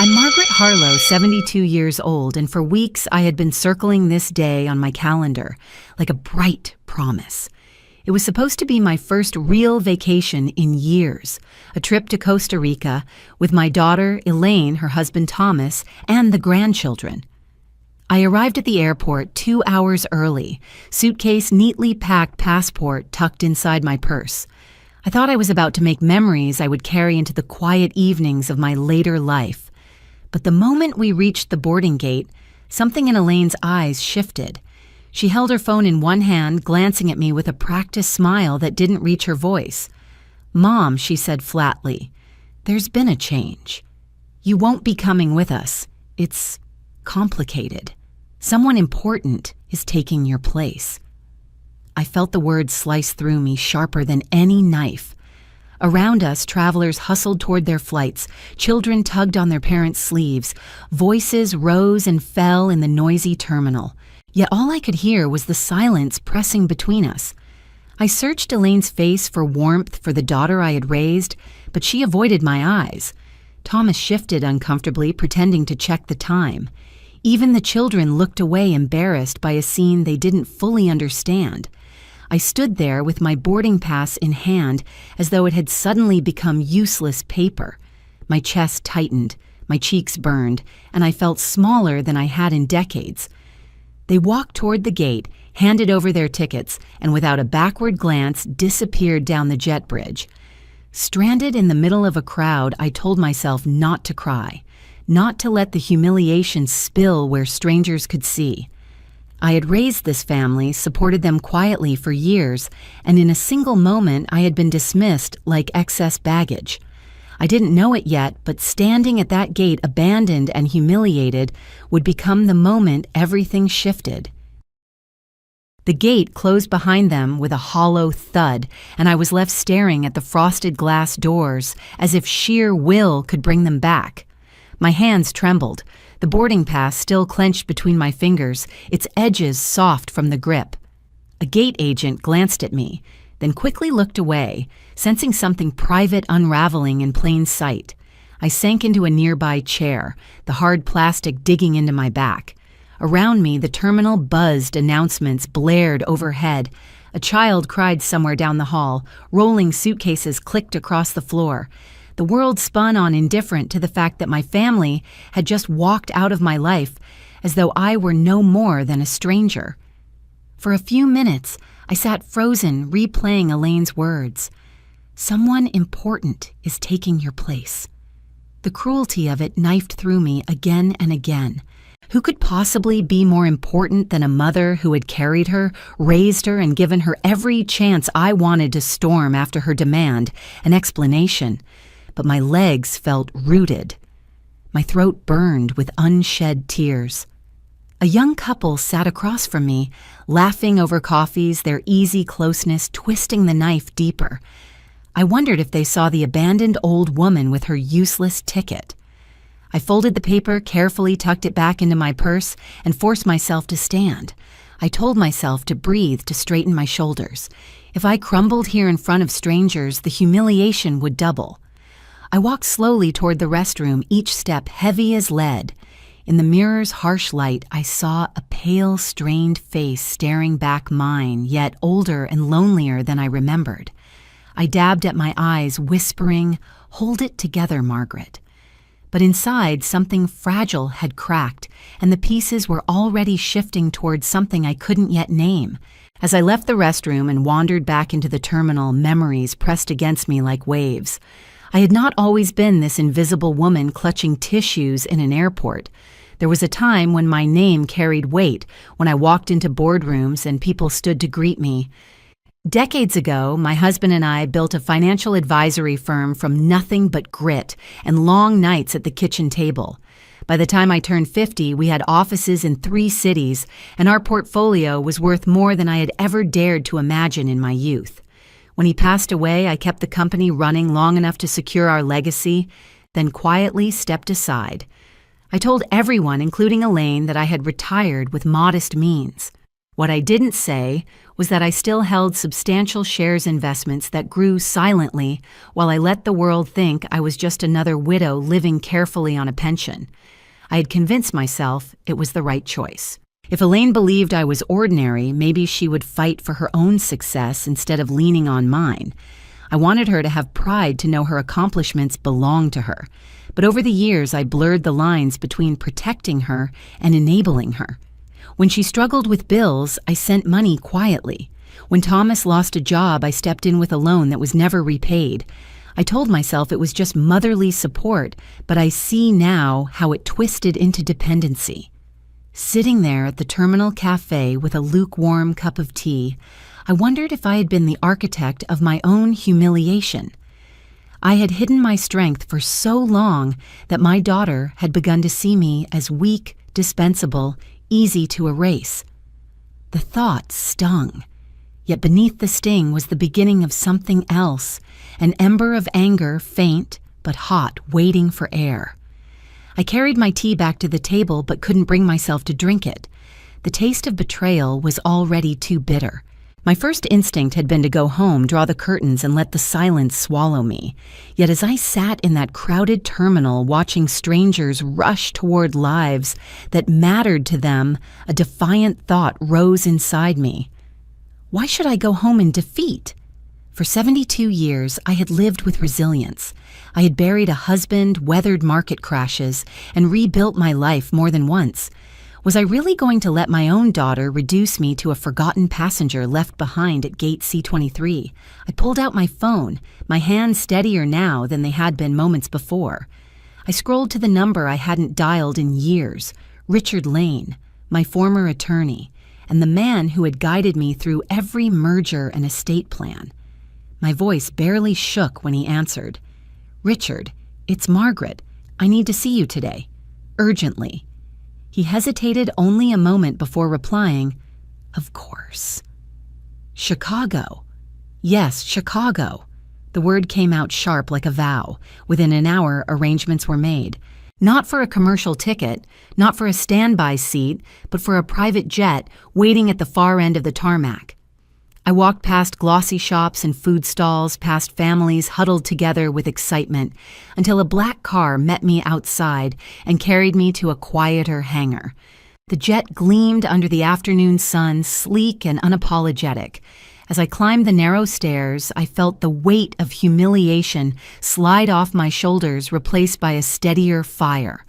I'm Margaret Harlow, 72 years old, and for weeks I had been circling this day on my calendar like a bright promise. It was supposed to be my first real vacation in years, a trip to Costa Rica with my daughter, Elaine, her husband Thomas, and the grandchildren. I arrived at the airport 2 hours early, suitcase neatly packed, passport tucked inside my purse. I thought I was about to make memories I would carry into the quiet evenings of my later life. But the moment we reached the boarding gate, something in Elaine's eyes shifted. She held her phone in one hand, glancing at me with a practiced smile that didn't reach her voice. "Mom," she said flatly, "there's been a change. You won't be coming with us. It's complicated. Someone important is taking your place." I felt the words slice through me sharper than any knife. Around us, travelers hustled toward their flights. Children tugged on their parents' sleeves. Voices rose and fell in the noisy terminal. Yet all I could hear was the silence pressing between us. I searched Elaine's face for warmth for the daughter I had raised, but she avoided my eyes. Thomas shifted uncomfortably, pretending to check the time. Even the children looked away, embarrassed by a scene they didn't fully understand. I stood there with my boarding pass in hand as though it had suddenly become useless paper. My chest tightened, my cheeks burned, and I felt smaller than I had in decades. They walked toward the gate, handed over their tickets, and without a backward glance disappeared down the jet bridge. Stranded in the middle of a crowd, I told myself not to cry, not to let the humiliation spill where strangers could see. I had raised this family, supported them quietly for years, and in a single moment I had been dismissed like excess baggage. I didn't know it yet, but standing at that gate, abandoned and humiliated, would become the moment everything shifted. The gate closed behind them with a hollow thud, and I was left staring at the frosted glass doors as if sheer will could bring them back. My hands trembled, the boarding pass still clenched between my fingers, its edges soft from the grip. A gate agent glanced at me, then quickly looked away, sensing something private unraveling in plain sight. I sank into a nearby chair, the hard plastic digging into my back. Around me, the terminal buzzed, announcements blared overhead. A child cried somewhere down the hall, rolling suitcases clicked across the floor. The world spun on, indifferent to the fact that my family had just walked out of my life, as though I were no more than a stranger. For a few minutes, I sat frozen, replaying Elaine's words. "Someone important is taking your place." The cruelty of it knifed through me again and again. Who could possibly be more important than a mother who had carried her, raised her, and given her every chance I wanted to storm after her demand, an explanation? But my legs felt rooted. My throat burned with unshed tears. A young couple sat across from me, laughing over coffees, their easy closeness twisting the knife deeper. I wondered if they saw the abandoned old woman with her useless ticket. I folded the paper, carefully tucked it back into my purse, and forced myself to stand. I told myself to breathe, to straighten my shoulders. If I crumbled here in front of strangers, the humiliation would double. I walked slowly toward the restroom, each step heavy as lead. In the mirror's harsh light, I saw a pale, strained face staring back mine, yet older and lonelier than I remembered. I dabbed at my eyes, whispering, "Hold it together, Margaret." But inside, something fragile had cracked, and the pieces were already shifting towards something I couldn't yet name. As I left the restroom and wandered back into the terminal, memories pressed against me like waves. I had not always been this invisible woman clutching tissues in an airport. There was a time when my name carried weight, when I walked into boardrooms and people stood to greet me. Decades ago, my husband and I built a financial advisory firm from nothing but grit and long nights at the kitchen table. By the time I turned 50, we had offices in 3 cities, and our portfolio was worth more than I had ever dared to imagine in my youth. When he passed away, I kept the company running long enough to secure our legacy, then quietly stepped aside. I told everyone, including Elaine, that I had retired with modest means. What I didn't say was that I still held substantial shares investments that grew silently while I let the world think I was just another widow living carefully on a pension. I had convinced myself it was the right choice. If Elaine believed I was ordinary, maybe she would fight for her own success instead of leaning on mine. I wanted her to have pride to know her accomplishments belonged to her. But over the years, I blurred the lines between protecting her and enabling her. When she struggled with bills, I sent money quietly. When Thomas lost a job, I stepped in with a loan that was never repaid. I told myself it was just motherly support, but I see now how it twisted into dependency. Sitting there at the Terminal Cafe with a lukewarm cup of tea, I wondered if I had been the architect of my own humiliation. I had hidden my strength for so long that my daughter had begun to see me as weak, dispensable, easy to erase. The thought stung, yet beneath the sting was the beginning of something else, an ember of anger, faint but hot, waiting for air. I carried my tea back to the table but couldn't bring myself to drink it. The taste of betrayal was already too bitter. My first instinct had been to go home, draw the curtains, and let the silence swallow me. Yet as I sat in that crowded terminal watching strangers rush toward lives that mattered to them, a defiant thought rose inside me. Why should I go home in defeat? For 72 years, I had lived with resilience. I had buried a husband, weathered market crashes, and rebuilt my life more than once. Was I really going to let my own daughter reduce me to a forgotten passenger left behind at gate C-23? I pulled out my phone, my hands steadier now than they had been moments before. I scrolled to the number I hadn't dialed in years, Richard Lane, my former attorney, and the man who had guided me through every merger and estate plan. My voice barely shook when he answered. "Richard, it's Margaret. I need to see you today. Urgently." He hesitated only a moment before replying, "Of course." Chicago. Yes, Chicago. The word came out sharp like a vow. Within an hour, arrangements were made. Not for a commercial ticket, not for a standby seat, but for a private jet waiting at the far end of the tarmac. I walked past glossy shops and food stalls, past families huddled together with excitement, until a black car met me outside and carried me to a quieter hangar. The jet gleamed under the afternoon sun, sleek and unapologetic. As I climbed the narrow stairs, I felt the weight of humiliation slide off my shoulders, replaced by a steadier fire.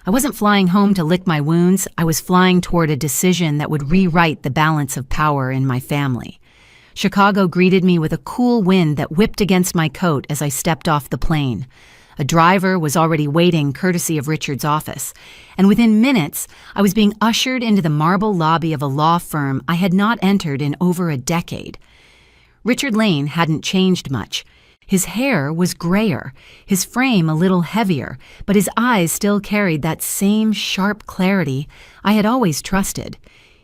I wasn't flying home to lick my wounds. I was flying toward a decision that would rewrite the balance of power in my family. Chicago greeted me with a cool wind that whipped against my coat as I stepped off the plane. A driver was already waiting, courtesy of Richard's office, and within minutes, I was being ushered into the marble lobby of a law firm I had not entered in over a decade. Richard Lane hadn't changed much. His hair was grayer, his frame a little heavier, but his eyes still carried that same sharp clarity I had always trusted.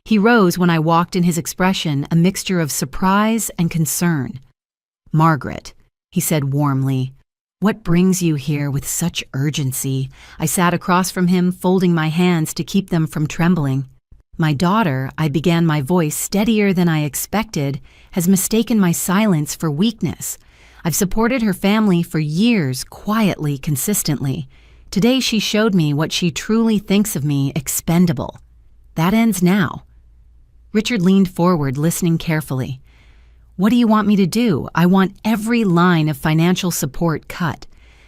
He rose when I walked, in his expression a mixture of surprise and concern. "Margaret," he said warmly, "what brings you here with such urgency?" I sat across from him, folding my hands to keep them from trembling. "My daughter," I began, my voice steadier than I expected, "has mistaken my silence for weakness. I've supported her family for years, quietly, consistently. Today she showed me what she truly thinks of me: expendable. That ends now." Richard leaned forward, listening carefully. "What do you want me to do? I want every line of financial support cut.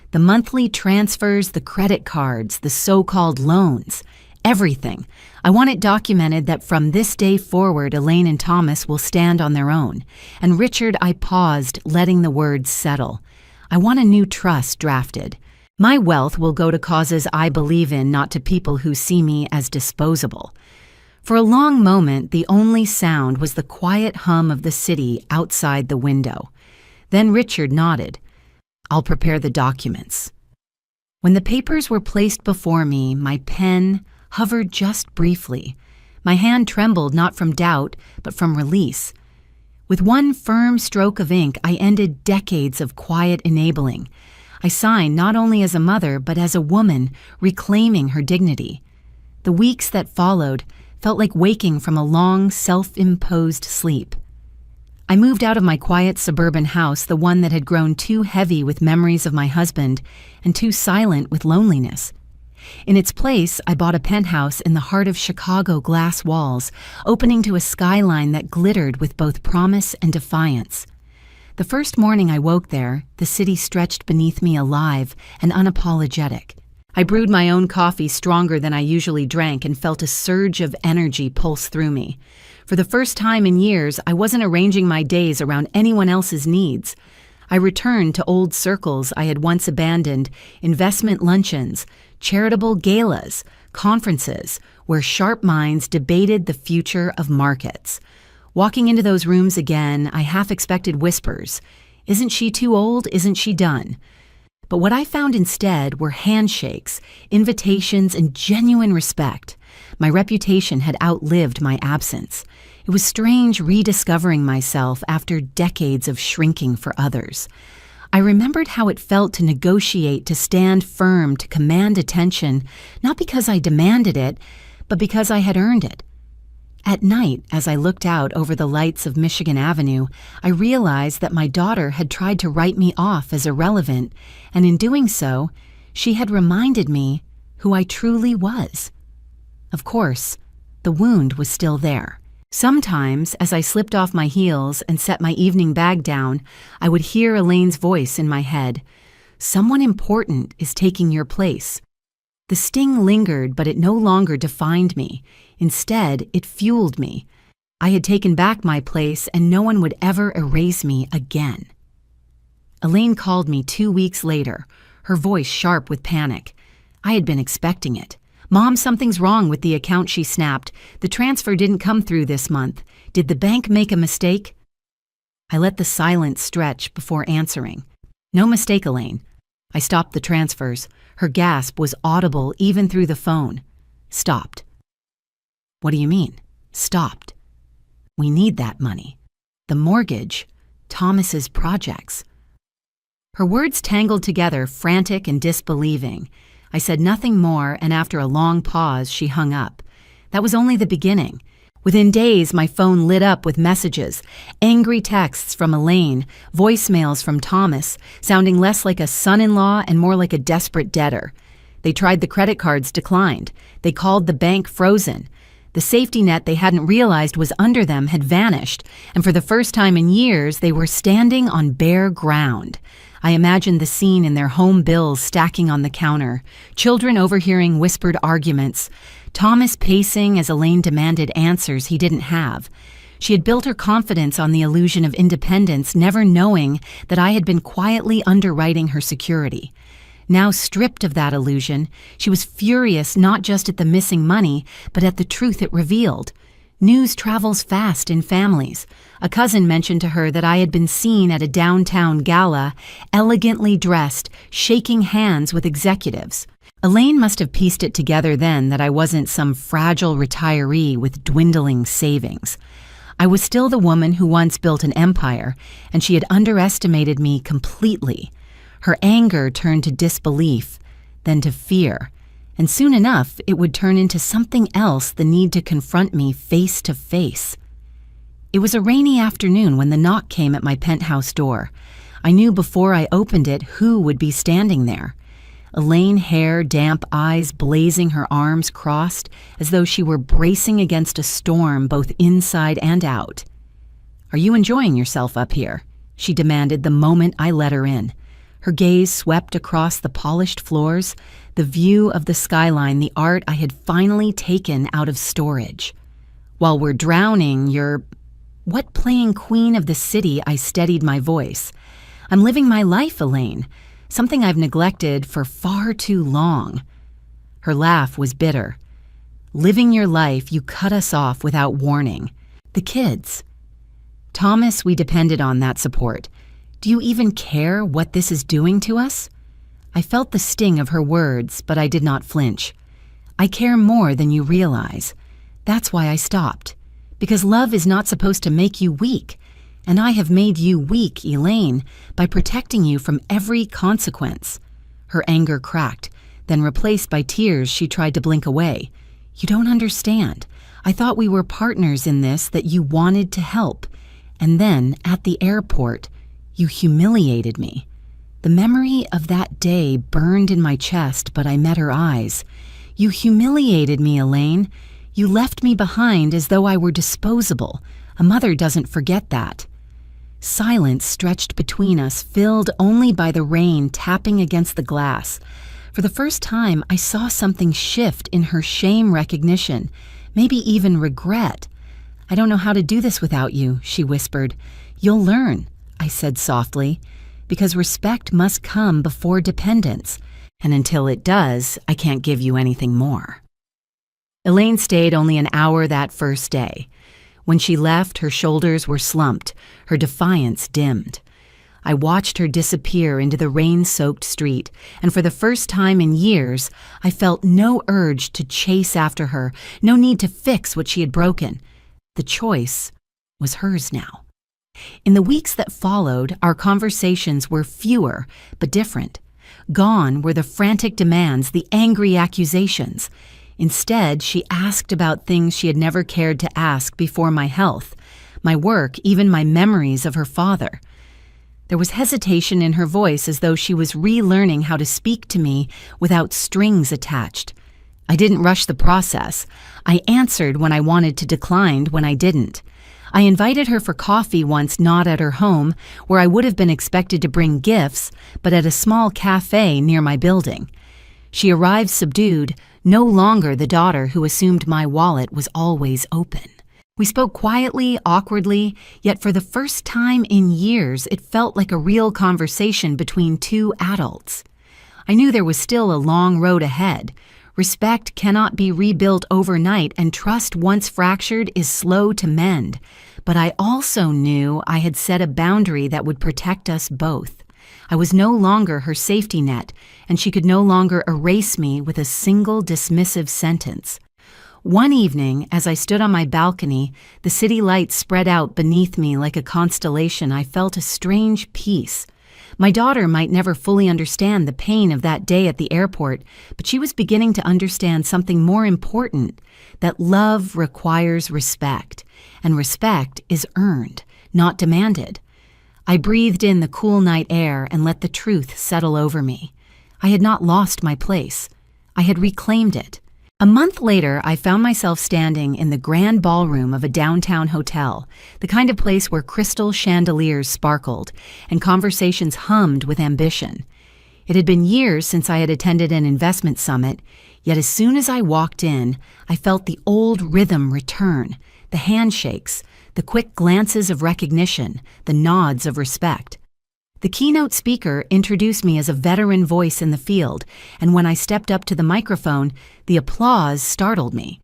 The monthly transfers, the credit cards, the so-called loans, everything. I want it documented that from this day forward, Elaine and Thomas will stand on their own." And Richard, I paused, letting the words settle. "I want a new trust drafted. My wealth will go to causes I believe in, not to people who see me as disposable." For a long moment, the only sound was the quiet hum of the city outside the window. Then Richard nodded. "I'll prepare the documents." When the papers were placed before me, my pen hovered just briefly. My hand trembled not from doubt, but from release. With one firm stroke of ink, I ended decades of quiet enabling. I signed not only as a mother, but as a woman reclaiming her dignity. The weeks that followed felt like waking from a long, self-imposed sleep. I moved out of my quiet suburban house, the one that had grown too heavy with memories of my husband and too silent with loneliness. In its place, I bought a penthouse in the heart of Chicago glass walls, opening to a skyline that glittered with both promise and defiance. The first morning I woke there, the city stretched beneath me alive and unapologetic. I brewed my own coffee stronger than I usually drank and felt a surge of energy pulse through me. For the first time in years, I wasn't arranging my days around anyone else's needs. I returned to old circles I had once abandoned, investment luncheons, charitable galas, conferences, where sharp minds debated the future of markets. Walking into those rooms again, I half expected whispers. Isn't she too old? Isn't she done? But what I found instead were handshakes, invitations, and genuine respect. My reputation had outlived my absence. It was strange rediscovering myself after decades of shrinking for others. I remembered how it felt to negotiate, to stand firm, to command attention, not because I demanded it, but because I had earned it. At night, as I looked out over the lights of Michigan Avenue, I realized that my daughter had tried to write me off as irrelevant, and in doing so, she had reminded me who I truly was. Of course, the wound was still there. Sometimes, as I slipped off my heels and set my evening bag down, I would hear Elaine's voice in my head. Someone important is taking your place. The sting lingered, but it no longer defined me. Instead, it fueled me. I had taken back my place, and no one would ever erase me again. Elaine called me 2 weeks later, her voice sharp with panic. I had been expecting it. Mom, something's wrong with the account, she snapped. The transfer didn't come through this month. Did the bank make a mistake? I let the silence stretch before answering. No mistake, Elaine. I stopped the transfers. Her gasp was audible even through the phone. Stopped. What do you mean? Stopped. We need that money. The mortgage. Thomas's projects. Her words tangled together, frantic and disbelieving. I said nothing more, and after a long pause, she hung up. That was only the beginning. Within days, my phone lit up with messages, angry texts from Elaine, voicemails from Thomas, sounding less like a son-in-law and more like a desperate debtor. They tried the credit cards, declined. They called the bank, frozen. The safety net they hadn't realized was under them had vanished, and for the first time in years, they were standing on bare ground. I imagined the scene in their home bills stacking on the counter, children overhearing whispered arguments, Thomas pacing as Elaine demanded answers he didn't have. She had built her confidence on the illusion of independence, never knowing that I had been quietly underwriting her security. Now stripped of that illusion, she was furious not just at the missing money, but at the truth it revealed. News travels fast in families. A cousin mentioned to her that I had been seen at a downtown gala, elegantly dressed, shaking hands with executives. Elaine must have pieced it together then that I wasn't some fragile retiree with dwindling savings. I was still the woman who once built an empire, and she had underestimated me completely. Her anger turned to disbelief, then to fear. And soon enough, it would turn into something else, the need to confront me face to face. It was a rainy afternoon when the knock came at my penthouse door. I knew before I opened it who would be standing there. Elaine, hair, damp eyes, blazing, her arms crossed, as though she were bracing against a storm both inside and out. "Are you enjoying yourself up here?" she demanded the moment I let her in. Her gaze swept across the polished floors, the view of the skyline, the art I had finally taken out of storage. "While we're drowning, you're—" "What playing queen of the city?" I steadied my voice. "I'm living my life, Elaine, something I've neglected for far too long." Her laugh was bitter. "Living your life, you cut us off without warning. The kids." "Thomas, we depended on that support. Do you even care what this is doing to us?" I felt the sting of her words, but I did not flinch. "I care more than you realize. That's why I stopped. Because love is not supposed to make you weak. And I have made you weak, Elaine, by protecting you from every consequence." Her anger cracked, then replaced by tears she tried to blink away. "You don't understand. I thought we were partners in this, that you wanted to help. And then, at the airport, you humiliated me. The memory of that day burned in my chest, but I met her eyes. You humiliated me, Elaine. You left me behind as though I were disposable. A mother doesn't forget that. Silence stretched between us, filled only by the rain tapping against the glass. For the first time, I saw something shift in her shame recognition, maybe even regret. I don't know how to do this without you, she whispered. You'll learn, I said softly, because respect must come before dependence, and until it does, I can't give you anything more. Elaine stayed only an hour that first day. When she left, her shoulders were slumped, her defiance dimmed. I watched her disappear into the rain-soaked street, and for the first time in years, I felt no urge to chase after her, no need to fix what she had broken. The choice was hers now. In the weeks that followed, our conversations were fewer but different. Gone were the frantic demands, the angry accusations. Instead, she asked about things she had never cared to ask before: my health, my work, even my memories of her father. There was hesitation in her voice, as though she was relearning how to speak to me without strings attached. I didn't rush the process. I answered when I wanted to, declined when I didn't. I invited her for coffee once, not at her home, where I would have been expected to bring gifts, but at a small cafe near my building. She arrived subdued, no longer the daughter who assumed my wallet was always open. We spoke quietly, awkwardly, yet for the first time in years, it felt like a real conversation between two adults. I knew there was still a long road ahead. Respect cannot be rebuilt overnight, and trust once fractured is slow to mend. But I also knew I had set a boundary that would protect us both. I was no longer her safety net, and she could no longer erase me with a single dismissive sentence. One evening, as I stood on my balcony, the city lights spread out beneath me like a constellation, I felt a strange peace. My daughter might never fully understand the pain of that day at the airport, but she was beginning to understand something more important, that love requires respect, and respect is earned, not demanded. I breathed in the cool night air and let the truth settle over me. I had not lost my place. I had reclaimed it. A month later, I found myself standing in the grand ballroom of a downtown hotel, the kind of place where crystal chandeliers sparkled and conversations hummed with ambition. It had been years since I had attended an investment summit, yet as soon as I walked in, I felt the old rhythm return, the handshakes, the quick glances of recognition, the nods of respect. The keynote speaker introduced me as a veteran voice in the field, and when I stepped up to the microphone, the applause startled me.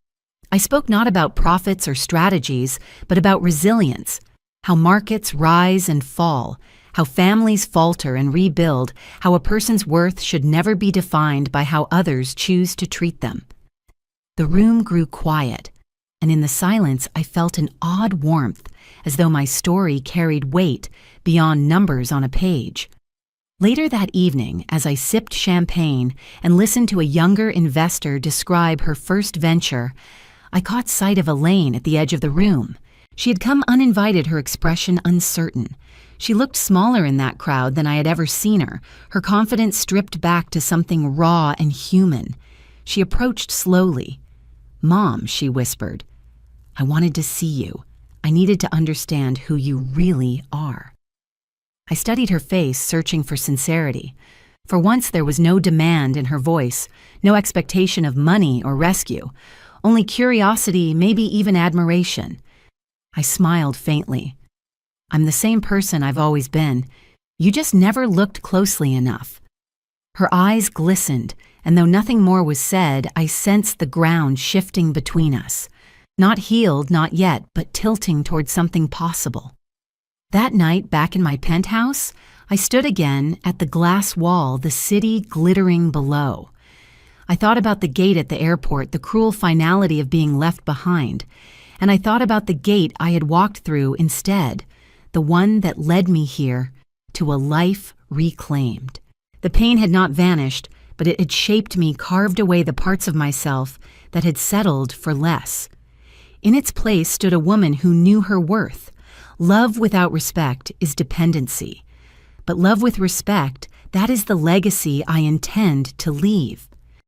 I spoke not about profits or strategies, but about resilience, how markets rise and fall, how families falter and rebuild, how a person's worth should never be defined by how others choose to treat them. The room grew quiet, and in the silence I felt an odd warmth, as though my story carried weight beyond numbers on a page. Later that evening, as I sipped champagne and listened to a younger investor describe her first venture, I caught sight of Elaine at the edge of the room. She had come uninvited, her expression uncertain. She looked smaller in that crowd than I had ever seen her, her confidence stripped back to something raw and human. She approached slowly. "Mom," she whispered, "I wanted to see you. I needed to understand who you really are." I studied her face, searching for sincerity. For once there was no demand in her voice, no expectation of money or rescue, only curiosity, maybe even admiration. I smiled faintly. "I'm the same person I've always been. You just never looked closely enough." Her eyes glistened, and though nothing more was said, I sensed the ground shifting between us. Not healed, not yet, but tilting toward something possible. That night, back in my penthouse, I stood again at the glass wall, the city glittering below. I thought about the gate at the airport, the cruel finality of being left behind, and I thought about the gate I had walked through instead, the one that led me here to a life reclaimed. The pain had not vanished, but it had shaped me, carved away the parts of myself that had settled for less. In its place stood a woman who knew her worth. Love without respect is dependency. But love with respect, that is the legacy I intend to leave.